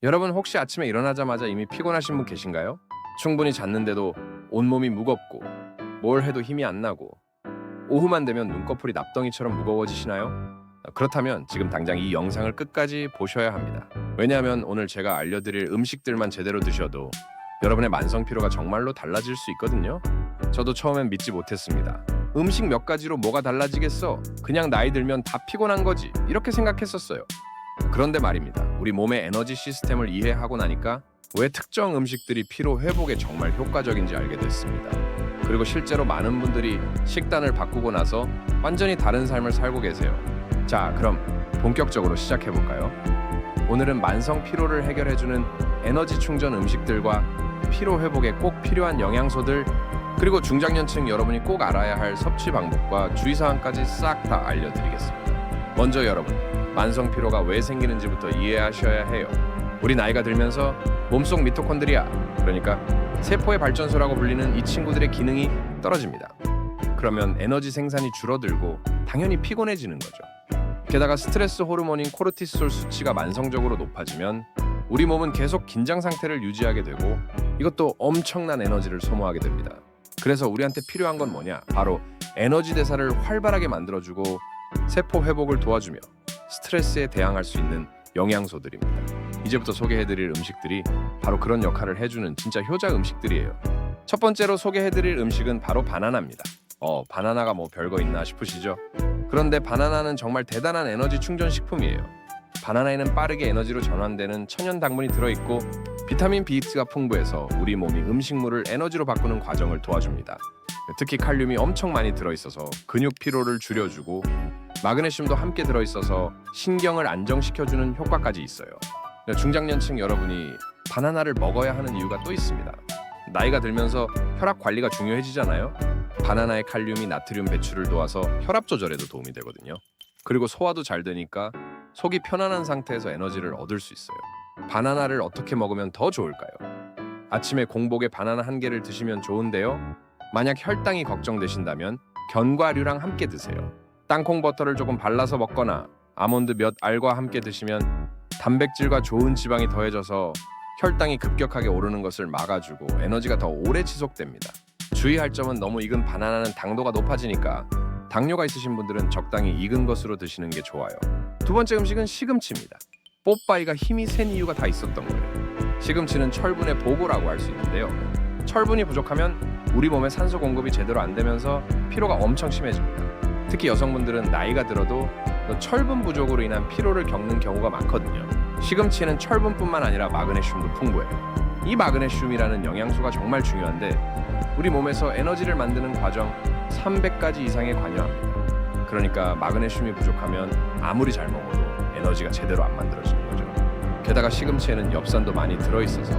여러분 혹시 아침에 일어나자마자 이미 피곤하신 분 계신가요? 충분히 잤는데도 온몸이 무겁고 뭘 해도 힘이 안 나고 오후만 되면 눈꺼풀이 납덩이처럼 무거워지시나요? 그렇다면 지금 당장 이 영상을 끝까지 보셔야 합니다. 왜냐하면 오늘 제가 알려드릴 음식들만 제대로 드셔도 여러분의 만성 피로가 정말로 달라질 수 있거든요. 저도 처음엔 믿지 못했습니다. 음식 몇 가지로 뭐가 달라지겠어? 그냥 나이 들면 다 피곤한 거지. 이렇게 생각했었어요. 그런데 말입니다. 우리 몸의 에너지 시스템을 이해하고 나니까 왜 특정 음식들이 피로 회복에 정말 효과적인지 알게 됐습니다. 그리고 실제로 많은 분들이 식단을 바꾸고 나서 완전히 다른 삶을 살고 계세요. 자, 그럼 본격적으로 시작해 볼까요? 오늘은 만성 피로를 해결해주는 에너지 충전 음식들과 피로 회복에 꼭 필요한 영양소들, 그리고 중장년층 여러분이 꼭 알아야 할 섭취 방법과 주의사항까지 싹 다 알려드리겠습니다. 먼저 여러분, 만성 피로가 왜 생기는지부터 이해하셔야 해요. 우리 나이가 들면서 몸속 미토콘드리아, 그러니까 세포의 발전소라고 불리는 이 친구들의 기능이 떨어집니다. 그러면 에너지 생산이 줄어들고 당연히 피곤해지는 거죠. 게다가 스트레스 호르몬인 코르티솔 수치가 만성적으로 높아지면 우리 몸은 계속 긴장 상태를 유지하게 되고 이것도 엄청난 에너지를 소모하게 됩니다. 그래서 우리한테 필요한 건 뭐냐? 바로 에너지 대사를 활발하게 만들어주고 세포 회복을 도와주며 스트레스에 대항할 수 있는 영양소들입니다. 이제부터 소개해드릴 음식들이 바로 그런 역할을 해주는 진짜 효자 음식들이에요. 첫 번째로 소개해드릴 음식은 바로 바나나입니다. 바나나가 뭐 별거 있나 싶으시죠? 그런데 바나나는 정말 대단한 에너지 충전 식품이에요. 바나나에는 빠르게 에너지로 전환되는 천연 당분이 들어있고 비타민 B2가 풍부해서 우리 몸이 음식물을 에너지로 바꾸는 과정을 도와줍니다. 특히 칼륨이 엄청 많이 들어있어서 근육 피로를 줄여주고 마그네슘도 함께 들어있어서 신경을 안정시켜주는 효과까지 있어요. 중장년층 여러분이 바나나를 먹어야 하는 이유가 또 있습니다. 나이가 들면서 혈압 관리가 중요해지잖아요. 바나나의 칼륨이 나트륨 배출을 도와서 혈압 조절에도 도움이 되거든요. 그리고 소화도 잘 되니까 속이 편안한 상태에서 에너지를 얻을 수 있어요. 바나나를 어떻게 먹으면 더 좋을까요? 아침에 공복에 바나나 한 개를 드시면 좋은데요. 만약 혈당이 걱정되신다면 견과류랑 함께 드세요. 땅콩 버터를 조금 발라서 먹거나 아몬드 몇 알과 함께 드시면 단백질과 좋은 지방이 더해져서 혈당이 급격하게 오르는 것을 막아주고 에너지가 더 오래 지속됩니다. 주의할 점은 너무 익은 바나나는 당도가 높아지니까 당뇨가 있으신 분들은 적당히 익은 것으로 드시는 게 좋아요. 두 번째 음식은 시금치입니다. 뽀빠이가 힘이 센 이유가 다 있었던 거예요. 시금치는 철분의 보고라고 할 수 있는데요. 철분이 부족하면 우리 몸에 산소 공급이 제대로 안 되면서 피로가 엄청 심해집니다. 특히 여성분들은 나이가 들어도 철분 부족으로 인한 피로를 겪는 경우가 많거든요. 시금치에는 철분뿐만 아니라 마그네슘도 풍부해요. 이 마그네슘이라는 영양소가 정말 중요한데 우리 몸에서 에너지를 만드는 과정 300가지 이상에 관여합니다. 그러니까 마그네슘이 부족하면 아무리 잘 먹어도 에너지가 제대로 안 만들어지는 거죠. 게다가 시금치에는 엽산도 많이 들어있어서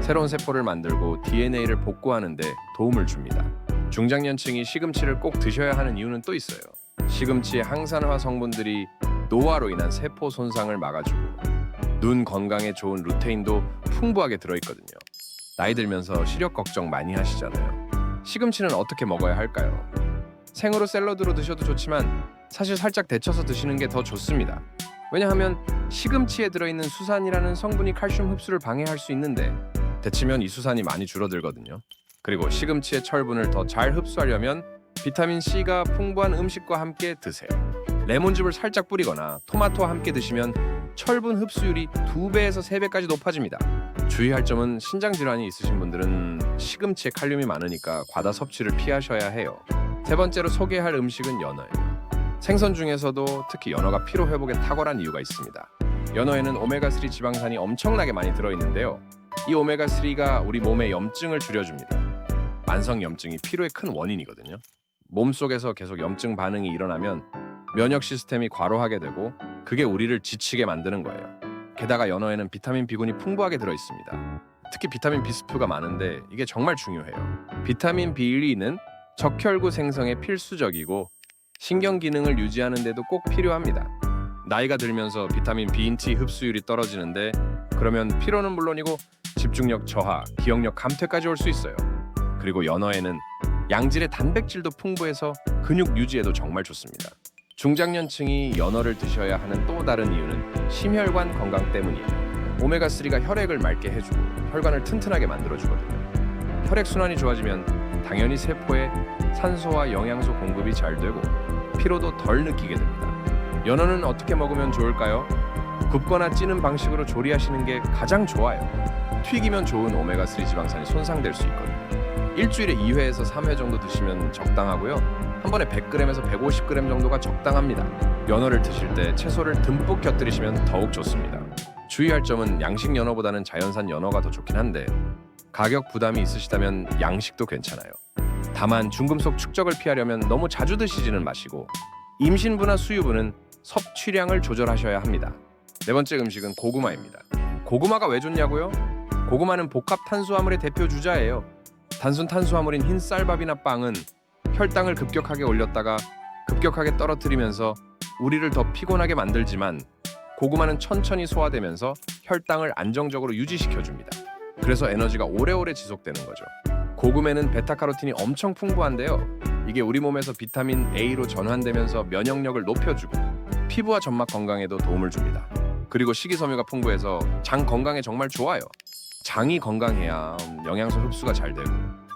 새로운 세포를 만들고 DNA를 복구하는 데 도움을 줍니다. 중장년층이 시금치를 꼭 드셔야 하는 이유는 또 있어요. 시금치의 항산화 성분들이 노화로 인한 세포 손상을 막아주고 눈 건강에 좋은 루테인도 풍부하게 들어있거든요. 나이 들면서 시력 걱정 많이 하시잖아요. 시금치는 어떻게 먹어야 할까요? 생으로 샐러드로 드셔도 좋지만 사실 살짝 데쳐서 드시는 게 더 좋습니다. 왜냐하면 시금치에 들어있는 수산이라는 성분이 칼슘 흡수를 방해할 수 있는데 데치면 이 수산이 많이 줄어들거든요. 그리고 시금치의 철분을 더 잘 흡수하려면 비타민 C가 풍부한 음식과 함께 드세요. 레몬즙을 살짝 뿌리거나 토마토와 함께 드시면 철분 흡수율이 2배에서 3배까지 높아집니다. 주의할 점은 신장 질환이 있으신 분들은 시금치에 칼륨이 많으니까 과다 섭취를 피하셔야 해요. 세 번째로 소개할 음식은 연어예요. 생선 중에서도 특히 연어가 피로 회복에 탁월한 이유가 있습니다. 연어에는 오메가3 지방산이 엄청나게 많이 들어있는데요. 이 오메가3가 우리 몸의 염증을 줄여줍니다. 만성 염증이 피로의 큰 원인이거든요. 몸속에서 계속 염증 반응이 일어나면 면역 시스템이 과로하게 되고 그게 우리를 지치게 만드는 거예요. 게다가 연어에는 비타민 B군이 풍부하게 들어있습니다. 특히 비타민 비스프가 많은데 이게 정말 중요해요. 비타민 B1는 적혈구 생성에 필수적이고 신경 기능을 유지하는 데도 꼭 필요합니다. 나이가 들면서 비타민 B&T 흡수율이 떨어지는데 그러면 피로는 물론이고 집중력 저하, 기억력 감퇴까지 올 수 있어요. 그리고 연어에는 양질의 단백질도 풍부해서 근육 유지에도 정말 좋습니다. 중장년층이 연어를 드셔야 하는 또 다른 이유는 심혈관 건강 때문이에요. 오메가3가 혈액을 맑게 해주고 혈관을 튼튼하게 만들어주거든요. 혈액순환이 좋아지면 당연히 세포에 산소와 영양소 공급이 잘 되고 피로도 덜 느끼게 됩니다. 연어는 어떻게 먹으면 좋을까요? 굽거나 찌는 방식으로 조리하시는 게 가장 좋아요. 튀기면 좋은 오메가3 지방산이 손상될 수 있거든요. 일주일에 2회에서 3회 정도 드시면 적당하고요. 한 번에 100g에서 150g 정도가 적당합니다. 연어를 드실 때 채소를 듬뿍 곁들이시면 더욱 좋습니다. 주의할 점은 양식 연어보다는 자연산 연어가 더 좋긴 한데 가격 부담이 있으시다면 양식도 괜찮아요. 다만 중금속 축적을 피하려면 너무 자주 드시지는 마시고 임신부나 수유부는 섭취량을 조절하셔야 합니다. 네 번째 음식은 고구마입니다. 고구마가 왜 좋냐고요? 고구마는 복합 탄수화물의 대표 주자예요. 단순 탄수화물인 흰 쌀밥이나 빵은 혈당을 급격하게 올렸다가 급격하게 떨어뜨리면서 우리를 더 피곤하게 만들지만 고구마는 천천히 소화되면서 혈당을 안정적으로 유지시켜줍니다. 그래서 에너지가 오래오래 지속되는 거죠. 고구마는 베타카로틴이 엄청 풍부한데요. 이게 우리 몸에서 비타민 A로 전환되면서 면역력을 높여주고 피부와 점막 건강에도 도움을 줍니다. 그리고 식이섬유가 풍부해서 장 건강에 정말 좋아요. 장이 건강해야 영양소 흡수가 잘 되고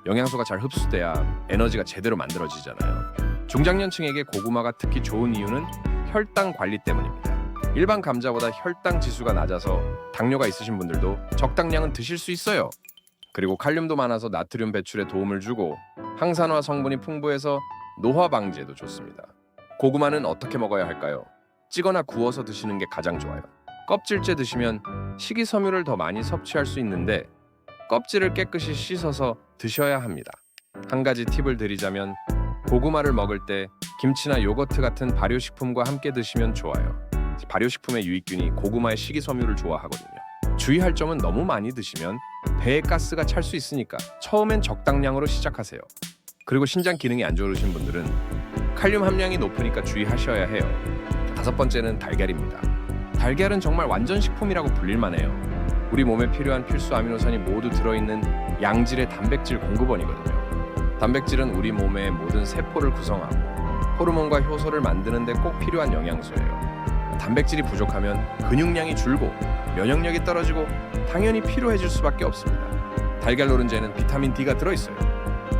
영양소가 잘 흡수돼야 에너지가 제대로 만들어지잖아요. 중장년층에게 고구마가 특히 좋은 이유는 혈당 관리 때문입니다. 일반 감자보다 혈당 지수가 낮아서 당뇨가 있으신 분들도 적당량은 드실 수 있어요. 그리고 칼륨도 많아서 나트륨 배출에 도움을 주고 항산화 성분이 풍부해서 노화 방지에도 좋습니다. 고구마는 어떻게 먹어야 할까요? 찌거나 구워서 드시는 게 가장 좋아요. 껍질째 드시면 식이섬유를 더 많이 섭취할 수 있는데 껍질을 깨끗이 씻어서 드셔야 합니다. 한 가지 팁을 드리자면 고구마를 먹을 때 김치나 요거트 같은 발효식품과 함께 드시면 좋아요. 발효식품의 유익균이 고구마의 식이섬유를 좋아하거든요. 주의할 점은 너무 많이 드시면 배에 가스가 찰 수 있으니까 처음엔 적당량으로 시작하세요. 그리고 신장 기능이 안 좋으신 분들은 칼륨 함량이 높으니까 주의하셔야 해요. 다섯 번째는 달걀입니다. 달걀은 정말 완전 식품이라고 불릴만해요. 우리 몸에 필요한 필수 아미노산이 모두 들어있는 양질의 단백질 공급원이거든요. 단백질은 우리 몸의 모든 세포를 구성하고 호르몬과 효소를 만드는 데 꼭 필요한 영양소예요. 단백질이 부족하면 근육량이 줄고 면역력이 떨어지고 당연히 피로해질 수밖에 없습니다. 달걀 노른자에는 비타민 D가 들어있어요.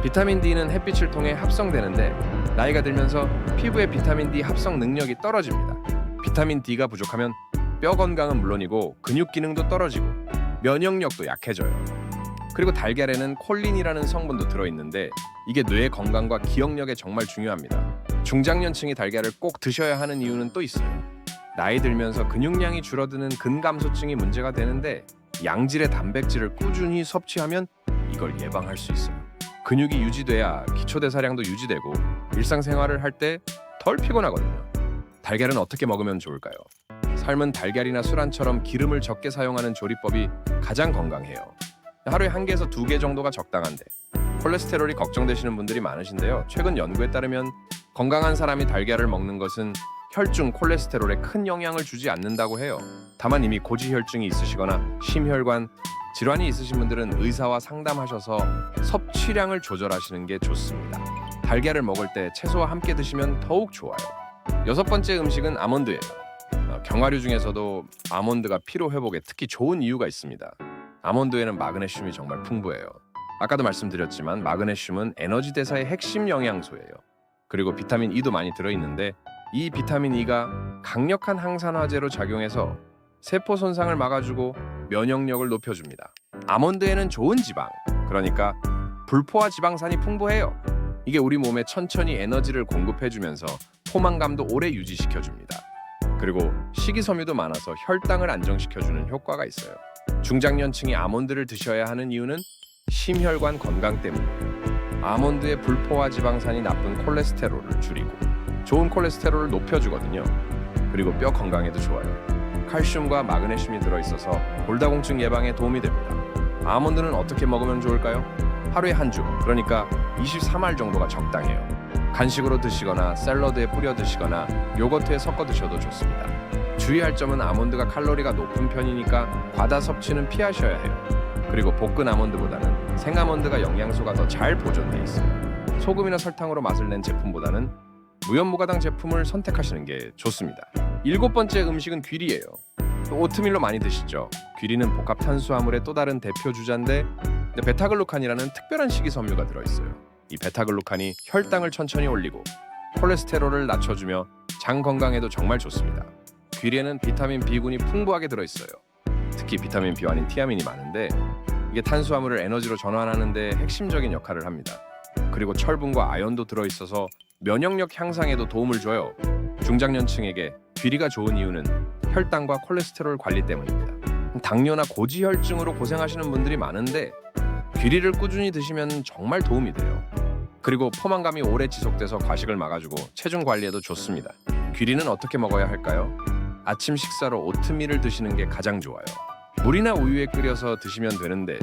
비타민 D는 햇빛을 통해 합성되는데 나이가 들면서 피부의 비타민 D 합성 능력이 떨어집니다. 비타민 D가 부족하면 뼈 건강은 물론이고 근육 기능도 떨어지고 면역력도 약해져요. 그리고 달걀에는 콜린이라는 성분도 들어있는데 이게 뇌 건강과 기억력에 정말 중요합니다. 중장년층이 달걀을 꼭 드셔야 하는 이유는 또 있어요. 나이 들면서 근육량이 줄어드는 근감소증이 문제가 되는데 양질의 단백질을 꾸준히 섭취하면 이걸 예방할 수 있어요. 근육이 유지돼야 기초대사량도 유지되고 일상생활을 할 때 덜 피곤하거든요. 달걀은 어떻게 먹으면 좋을까요? 삶은 달걀이나 술안처럼 기름을 적게 사용하는 조리법이 가장 건강해요. 하루에 1개에서 2개 정도가 적당한데 콜레스테롤이 걱정되시는 분들이 많으신데요. 최근 연구에 따르면 건강한 사람이 달걀을 먹는 것은 혈중 콜레스테롤에 큰 영향을 주지 않는다고 해요. 다만 이미 고지혈증이 있으시거나 심혈관 질환이 있으신 분들은 의사와 상담하셔서 섭취량을 조절하시는 게 좋습니다. 달걀을 먹을 때 채소와 함께 드시면 더욱 좋아요. 여섯 번째 음식은 아몬드예요. 견과류 중에서도 아몬드가 피로 회복에 특히 좋은 이유가 있습니다. 아몬드에는 마그네슘이 정말 풍부해요. 아까도 말씀드렸지만 마그네슘은 에너지 대사의 핵심 영양소예요. 그리고 비타민 E도 많이 들어있는데 이 비타민 E가 강력한 항산화제로 작용해서 세포 손상을 막아주고 면역력을 높여줍니다. 아몬드에는 좋은 지방, 그러니까 불포화 지방산이 풍부해요. 이게 우리 몸에 천천히 에너지를 공급해주면서 포만감도 오래 유지시켜줍니다. 그리고 식이섬유도 많아서 혈당을 안정시켜주는 효과가 있어요. 중장년층이 아몬드를 드셔야 하는 이유는 심혈관 건강 때문이에요. 아몬드의 불포화 지방산이 나쁜 콜레스테롤을 줄이고 좋은 콜레스테롤을 높여주거든요. 그리고 뼈 건강에도 좋아요. 칼슘과 마그네슘이 들어있어서 골다공증 예방에 도움이 됩니다. 아몬드는 어떻게 먹으면 좋을까요? 하루에 한 줌, 그러니까 23알 정도가 적당해요. 간식으로 드시거나 샐러드에 뿌려 드시거나 요거트에 섞어 드셔도 좋습니다. 주의할 점은 아몬드가 칼로리가 높은 편이니까 과다 섭취는 피하셔야 해요. 그리고 볶은 아몬드보다는 생아몬드가 영양소가 더 잘 보존돼 있어요. 소금이나 설탕으로 맛을 낸 제품보다는 무염무가당 제품을 선택하시는 게 좋습니다. 일곱 번째 음식은 귀리예요. 오트밀로 많이 드시죠. 귀리는 복합 탄수화물의 또 다른 대표 주자인데 베타글루칸이라는 특별한 식이섬유가 들어있어요. 이 베타글루칸이 혈당을 천천히 올리고 콜레스테롤을 낮춰주며 장 건강에도 정말 좋습니다. 귀리에는 비타민 B군이 풍부하게 들어있어요. 특히 비타민 B와 아닌 티아민이 많은데 이게 탄수화물을 에너지로 전환하는 데 핵심적인 역할을 합니다. 그리고 철분과 아연도 들어있어서 면역력 향상에도 도움을 줘요. 중장년층에게 귀리가 좋은 이유는 혈당과 콜레스테롤 관리 때문입니다. 당뇨나 고지혈증으로 고생하시는 분들이 많은데 귀리를 꾸준히 드시면 정말 도움이 돼요. 그리고 포만감이 오래 지속돼서 과식을 막아주고 체중 관리에도 좋습니다. 귀리는 어떻게 먹어야 할까요? 아침 식사로 오트밀을 드시는 게 가장 좋아요. 물이나 우유에 끓여서 드시면 되는데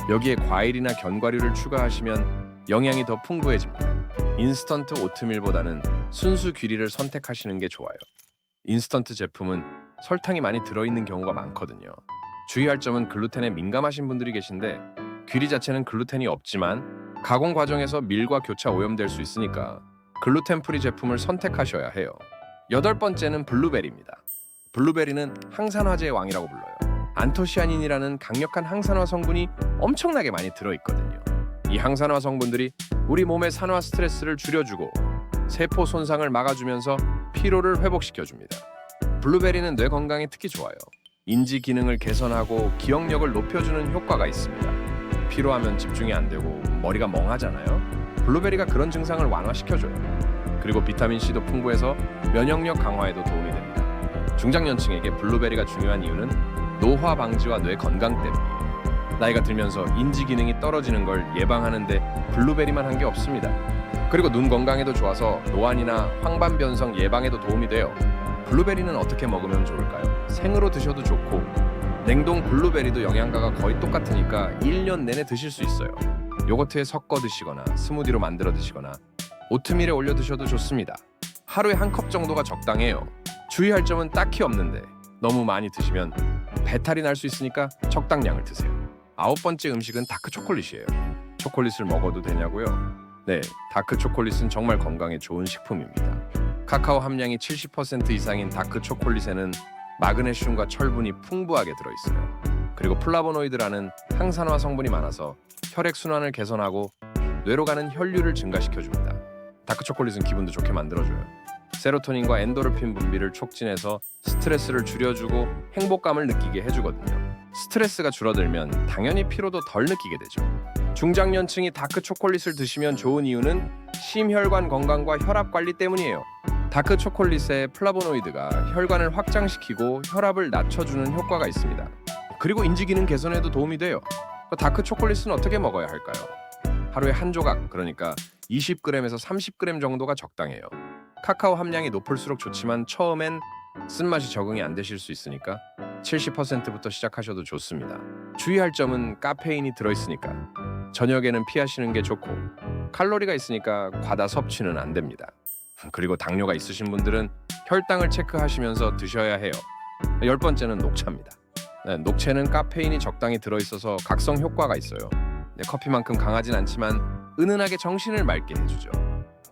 여기에 과일이나 견과류를 추가하시면 영양이 더 풍부해집니다. 인스턴트 오트밀보다는 순수 귀리를 선택하시는 게 좋아요. 인스턴트 제품은 설탕이 많이 들어있는 경우가 많거든요. 주의할 점은 글루텐에 민감하신 분들이 계신데 귀리 자체는 글루텐이 없지만 가공 과정에서 밀과 교차 오염될 수 있으니까 글루텐 프리 제품을 선택하셔야 해요. 8번째는 블루베리입니다. 블루베리는 항산화제의 왕이라고 불러요. 안토시아닌이라는 강력한 항산화 성분이 엄청나게 많이 들어있거든요. 이 항산화 성분들이 우리 몸의 산화 스트레스를 줄여주고 세포 손상을 막아주면서 피로를 회복시켜줍니다. 블루베리는 뇌 건강에 특히 좋아요. 인지 기능을 개선하고 기억력을 높여주는 효과가 있습니다. 피로하면 집중이 안 되고 머리가 멍하잖아요. 블루베리가 그런 증상을 완화시켜줘요. 그리고 비타민 C도 풍부해서 면역력 강화에도 도움이 됩니다. 중장년층에게 블루베리가 중요한 이유는 노화 방지와 뇌 건강 때문이에요. 나이가 들면서 인지 기능이 떨어지는 걸 예방하는데 블루베리만 한 게 없습니다. 그리고 눈 건강에도 좋아서 노안이나 황반 변성 예방에도 도움이 돼요. 블루베리는 어떻게 먹으면 좋을까요? 생으로 드셔도 좋고 냉동 블루베리도 영양가가 거의 똑같으니까 1년 내내 드실 수 있어요. 요거트에 섞어 드시거나 스무디로 만들어 드시거나 오트밀에 올려 드셔도 좋습니다. 하루에 한 컵 정도가 적당해요. 주의할 점은 딱히 없는데 너무 많이 드시면 배탈이 날 수 있으니까 적당량을 드세요. 9번째 음식은 다크 초콜릿이에요. 초콜릿을 먹어도 되냐고요? 네, 다크 초콜릿은 정말 건강에 좋은 식품입니다. 카카오 함량이 70% 이상인 다크 초콜릿에는 마그네슘과 철분이 풍부하게 들어있어요. 그리고 플라보노이드라는 항산화 성분이 많아서 혈액 순환을 개선하고 뇌로 가는 혈류를 증가시켜줍니다. 다크 초콜릿은 기분도 좋게 만들어줘요. 세로토닌과 엔도르핀 분비를 촉진해서 스트레스를 줄여주고 행복감을 느끼게 해주거든요. 스트레스가 줄어들면 당연히 피로도 덜 느끼게 되죠. 중장년층이 다크 초콜릿을 드시면 좋은 이유는 심혈관 건강과 혈압 관리 때문이에요. 다크 초콜릿의 플라보노이드가 혈관을 확장시키고 혈압을 낮춰주는 효과가 있습니다. 그리고 인지 기능 개선에도 도움이 돼요. 다크 초콜릿은 어떻게 먹어야 할까요? 하루에 한 조각, 그러니까 20g에서 30g 정도가 적당해요. 카카오 함량이 높을수록 좋지만 처음엔 쓴맛이 적응이 안 되실 수 있으니까 70%부터 시작하셔도 좋습니다. 주의할 점은 카페인이 들어있으니까 저녁에는 피하시는 게 좋고 칼로리가 있으니까 과다 섭취는 안 됩니다. 그리고 당뇨가 있으신 분들은 혈당을 체크하시면서 드셔야 해요. 10번째는 녹차입니다. 네, 녹차는 카페인이 적당히 들어있어서 각성 효과가 있어요. 네, 커피만큼 강하진 않지만 은은하게 정신을 맑게 해주죠.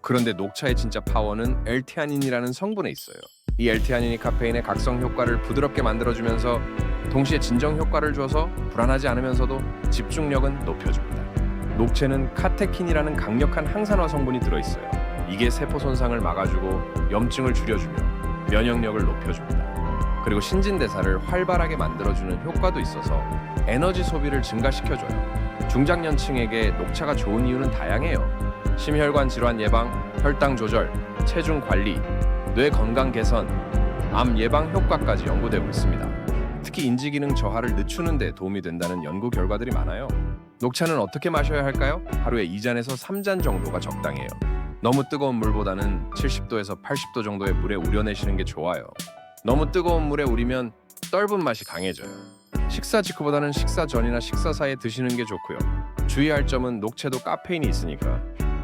그런데 녹차의 진짜 파워는 L티아닌이라는 성분에 있어요. 이 L티아닌이 카페인의 각성 효과를 부드럽게 만들어주면서 동시에 진정 효과를 줘서 불안하지 않으면서도 집중력은 높여줍니다. 녹차는 카테킨이라는 강력한 항산화 성분이 들어있어요. 이게 세포 손상을 막아주고 염증을 줄여주며 면역력을 높여줍니다. 그리고 신진대사를 활발하게 만들어주는 효과도 있어서 에너지 소비를 증가시켜줘요. 중장년층에게 녹차가 좋은 이유는 다양해요. 심혈관 질환 예방, 혈당 조절, 체중 관리, 뇌 건강 개선, 암 예방 효과까지 연구되고 있습니다. 특히 인지 기능 저하를 늦추는 데 도움이 된다는 연구 결과들이 많아요. 녹차는 어떻게 마셔야 할까요? 하루에 2잔에서 3잔 정도가 적당해요. 너무 뜨거운 물보다는 70도에서 80도 정도의 물에 우려내시는 게 좋아요. 너무 뜨거운 물에 우리면 떫은 맛이 강해져요. 식사 직후보다는 식사 전이나 식사 사이에 드시는 게 좋고요. 주의할 점은 녹차도 카페인이 있으니까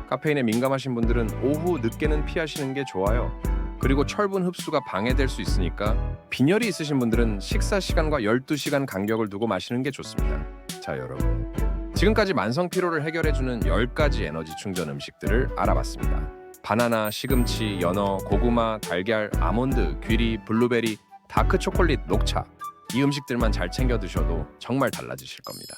카페인에 민감하신 분들은 오후 늦게는 피하시는 게 좋아요. 그리고 철분 흡수가 방해될 수 있으니까 빈혈이 있으신 분들은 식사 시간과 12시간 간격을 두고 마시는 게 좋습니다. 자, 여러분, 지금까지 만성 피로를 해결해주는 10가지 에너지 충전 음식들을 알아봤습니다. 바나나, 시금치, 연어, 고구마, 달걀, 아몬드, 귀리, 블루베리, 다크 초콜릿, 녹차. 이 음식들만 잘 챙겨 드셔도 정말 달라지실 겁니다.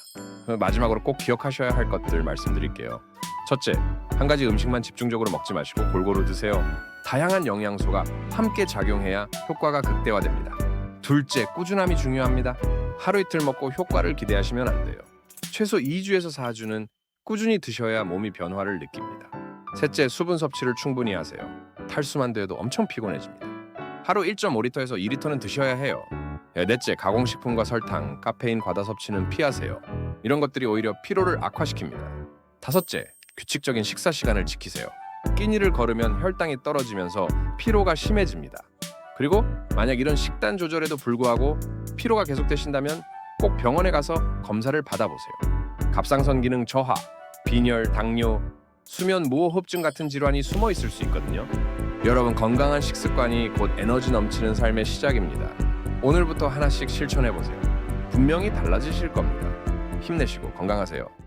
마지막으로 꼭 기억하셔야 할 것들 말씀드릴게요. 첫째, 한 가지 음식만 집중적으로 먹지 마시고 골고루 드세요. 다양한 영양소가 함께 작용해야 효과가 극대화됩니다. 둘째, 꾸준함이 중요합니다. 하루 이틀 먹고 효과를 기대하시면 안 돼요. 최소 2주에서 4주는 꾸준히 드셔야 몸이 변화를 느낍니다. 셋째, 수분 섭취를 충분히 하세요. 탈수만 돼도 엄청 피곤해집니다. 하루 1.5리터에서 2리터는 드셔야 해요. 넷째, 가공식품과 설탕, 카페인 과다 섭취는 피하세요. 이런 것들이 오히려 피로를 악화시킵니다. 다섯째, 규칙적인 식사 시간을 지키세요. 끼니를 걸으면 혈당이 떨어지면서 피로가 심해집니다. 그리고 만약 이런 식단 조절에도 불구하고 피로가 계속되신다면 꼭 병원에 가서 검사를 받아보세요. 갑상선 기능 저하, 빈혈, 당뇨, 수면 무호흡증 같은 질환이 숨어 있을 수 있거든요. 여러분, 건강한 식습관이 곧 에너지 넘치는 삶의 시작입니다. 오늘부터 하나씩 실천해보세요. 분명히 달라지실 겁니다. 힘내시고 건강하세요.